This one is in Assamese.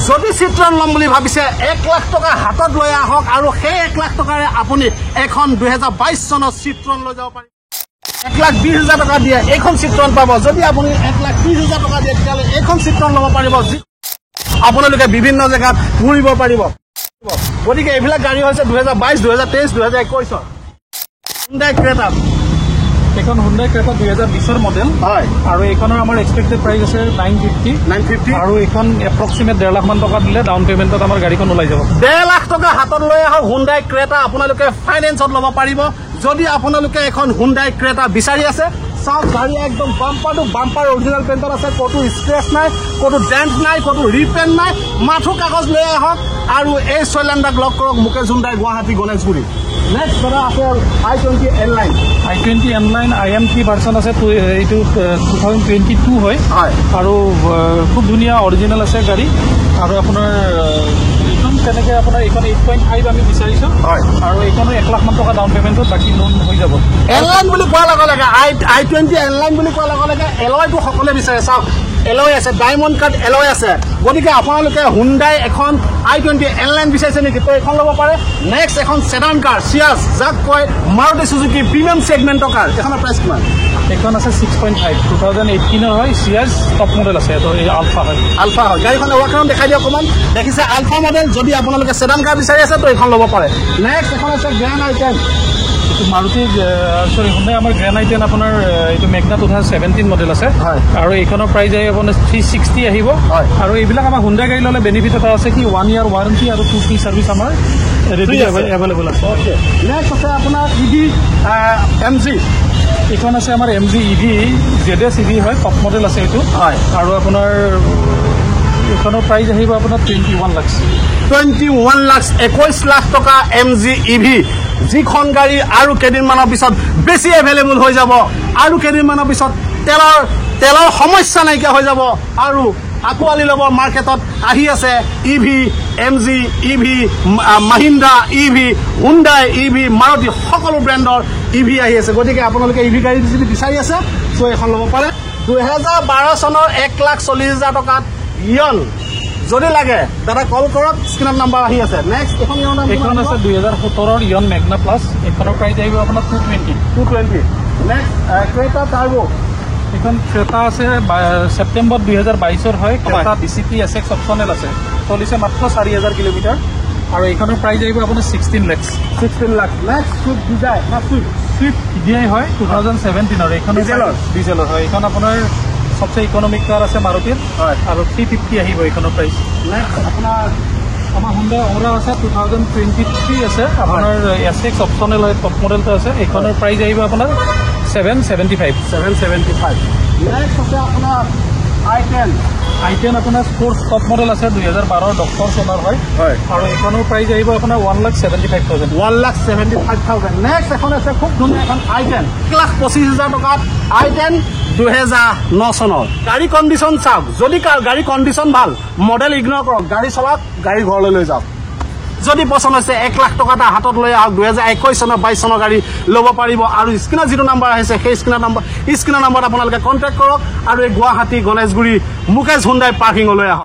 যদি চিত্ৰন ল'ম বুলি ভাবিছে 1 লাখ টকা হাতত লৈ আহক আৰু সেই 1 লাখ টকাৰে আপুনি এখন 2022 চনৰ চিত্ৰন লৈ যাব পাৰিব 1,20,000 টকা দিয়ে এইখন চিত্ৰন পাব যদি আপুনি 1,30,000 টকা দিয়ে তেতিয়াহ'লে এইখন চিত্ৰন ল'ব পাৰিব আপোনালোকে বিভিন্ন জেগাত ঘূৰিব পাৰিব গতিকে এইবিলাক গাড়ী হৈছে 2022 2023 2021 Hyundai Creta এখন Hyundai Creta 2020 ৰ মডেল হয় আৰু এখনৰ আমাৰ এক্সপেক্টেড প্ৰাইস আছে 950 আৰু এখন এপ্ৰক্সিমেট 1.5 লাখ মান টকা দিলে ডাউন পেমেন্টত আমাৰ গাড়ীখন ওলাই যাব 1.5 লাখ টকা হাতত লৈ আহক Hyundai Creta আপোনালোকে ফাইনেন্সত ল'ব পাৰিব যদি আপোনালোকে এখন Hyundai Creta বিচাৰি আছে সব গাড়ী একদম বাম্পাৰ টু বাম্পাৰ অৰিজিনাল পেইণ্টত আছে কতো স্ক্ৰেচ নাই কতো ডেন্ট নাই কতো ৰিপেইণ্ট নাই মাথো কাগজ লৈ আহক আৰু এই চৈলাণ্ডাক লগ কৰক মুকেশ হুণ্ডাই গুৱাহাটী গণেশগুৰি নেক্সট বড়া আছে i20 N-Line i20 N-Line IM3 ভাৰ্সন আছে এইটো 2022 হয় আৰু খুব ধুনীয়া অৰিজিনাল আছে গাড়ী আৰু আপোনাৰ এইখন তেনেকৈ আপোনাৰ এইখন 8.5 আমি বিচাৰিছো আৰু এইখনো 1 লাখ মান টকা ডাউন পেমেন্টত বাকি লোন হৈ যাব N-Line বুলি কোৱা লগে লগে i20 N-Line বুলি কোৱা লগে লগে এলয়টো সকলোৱে বিচাৰে চাওক এলয় আছে ডায়মণ্ড কাট এলয় আছে গতিকে আপোনালোকে হুণ্ডাই এখন i20 N-Line বিচাৰিছে নেকি তো এখন ল'ব পাৰে নেক্সট এখন সেডান কাৰ সিয়াজ যাক কয় মাৰুতি সুজুকি প্ৰিমিয়াম সেগমেন্টৰ কাৰ এখনৰ প্ৰাইস কিমান এখন আছে 6.5 2018 ৰ হয় সিয়াজ টপ মডেল আছে তো এই আলফা হয় গাড়ীখনৰ ওয়াকৰাউন্ড দেখাই দিয়ক অকমান দেখিছে আলফা মডেল যদি আপোনালোকে সেডান কাৰ বিচাৰি আছে তো এখন ল'ব পাৰে নেক্সট এখন আছে গ্ৰ্যান্ড i10 মাৰুতি সৰি Hyundai আমাৰ গ্ৰ্যান্ড i10 আপোনাৰ এইটো মেগনা 2017 মডেল আছে আৰু এইখনৰ প্ৰাইস আহি আপোনাৰ 360 আহিব আৰু এইবিলাক আমাৰ Hyundai গাড়ী ললে বেনিফিট এটা আছে কি 1 ইয়াৰ ওয়াৰেন্টি আৰু 2 ফ্ৰী সাৰ্ভিস আমাৰ ৰেডি अवेलेबल আছে ওকে নেক্সট আছে আপোনাৰ EV MG এইখন আছে আমাৰ MG EV ZS EV হয় টপ মডেল আছে এইটো আৰু আপোনাৰ এইখনৰ প্ৰাইস আহিব আপোনাৰ 21 লাখ 21 লাখ টকা MG EV যিখন গাড়ী আৰু কেদিনমানৰ পিছত বেছি এভেইলেবল হৈ যাব আৰু কেদিনমানৰ পিছত তেলৰ সমস্যা নাইকিয়া হৈ যাব আৰু আকোৱালি ল'ব মাৰ্কেটত আহি আছে EV MG EV Mahindra EV Hyundai EV Maruti সকলো ব্ৰ্যান্ডৰ EV আহি আছে গতিকে আপোনালোকে EV গাড়ী যদি বিচাৰি আছে তো এখন ল'ব পাৰে 2012 চনৰ 1,40,000 টকাত ইয়ন যদি লাগে দাদা কল কৰক স্ক্ৰিনত নাম্বাৰ আহি আছে নেক্সট এখন আছে 2017 ৰ ইয়ন মেগনা প্লাস এখনৰ প্ৰাইস আহিব আপোনাৰ 220 নেক্সট ক্ৰেটা টাৰ্বো এখন ক্ৰেটা আছে সেপ্টেম্বৰ 2022 ৰ হয় ক্ৰেটা DCT SX অপচনেল আছে চলিছে মাত্ৰ 4000 কিলোমিটাৰ আৰু এইখনৰ প্ৰাইস আহিব আপোনাৰ 16 লাখ নেক্সট সুইফট ডিজায়াৰ না সুইফট ডিজায়াৰ হয় 2017 ৰ এইখন ডিজেলৰ হয় এইখন আপোনাৰ सबसे इकोनॉमिक कार আছে মাৰুতিৰ আৰু 350 আহিব এইখনৰ প্ৰাইস নেক্সট আপোনাৰ আমাৰ Hyundai Aura আছে 2023 আছে আপোনাৰ SX অপচনেল হয় টপ মডেলটো আছে এইখনৰ প্ৰাইস আহিব আপোনাৰ 775 নেক্সট আছে আপোনাৰ i10 আপোনাৰ স্পোৰ্টছ টপ মডেল আছে 2012 ডক্টৰ সোনাৰ হয় আৰু এইখনৰ প্ৰাইস আহিব আপোনাৰ 1,75,000 নেক্সট এখন আছে খুব ধুনীয়া এখন i10 1,25,000 টকাত i10 2009 চনৰ গাড়ী কণ্ডিশ্যন চাওক যদি গাড়ী কণ্ডিশ্যন ভাল মডেল ইগনোৰ কৰক গাড়ী চলাওক গাড়ী ঘৰলৈ লৈ যাওক যদি পছন্দ হৈছে 1 লাখ টকা হাতত লৈ আহক 2021 চনৰ 22 চনৰ গাড়ী ল'ব পাৰিব আৰু স্ক্ৰিনত যিটো নাম্বাৰ আহিছে সেই স্ক্ৰিনৰ নাম্বাৰত আপোনালোকে কণ্টেক্ট কৰক আৰু এই গুৱাহাটী গণেশগুৰি মুকেশ হুণ্ডাই পাৰ্কিঙলৈ আহক